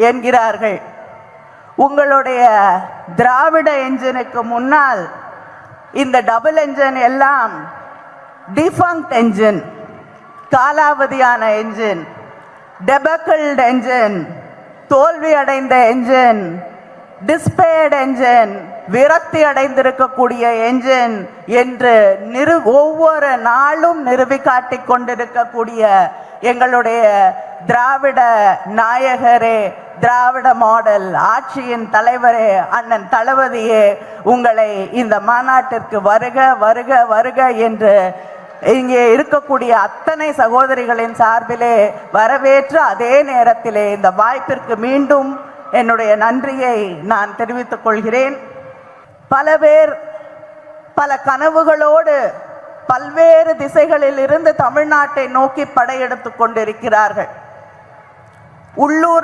என்கிறார்கள். உங்களுடைய திராவிட என்ஜினுக்கு முன்னால் இந்த டபுள் என்ஜின் எல்லாம் டிஃபங்க்ட் என்ஜின், காலாவதியான என்ஜின், டெபக்கிள்ட் என்ஜின், தோல்வி அடைந்த என்ஜின், டிஸ்பேர்ட் என்ஜின், விரக்தி அடைந்திருக்கக்கூடிய என்ஜின் என்று ஒவ்வொரு நாளும் நிறுவி காட்டிக் கொண்டிருக்கக்கூடிய எங்களுடைய திராவிட நாயகரே, திராவிட மாடல் ஆட்சியின் தலைவரே, அண்ணன் தளபதியே, உங்களை இந்த மாநாட்டிற்கு வருக வருக வருக என்று இங்கே இருக்கக்கூடிய அத்தனை சகோதரிகளின் சார்பிலே வரவேற்று, அதே நேரத்திலே இந்த வாய்ப்பிற்கு மீண்டும் என்னுடைய நன்றியை நான் தெரிவித்துக் கொள்கிறேன். பல பேர் பல கனவுகளோடு பல்வேறு திசைகளில் இருந்து தமிழ்நாட்டை நோக்கி படையெடுத்துக் கொண்டிருக்கிறார்கள். உள்ளூர்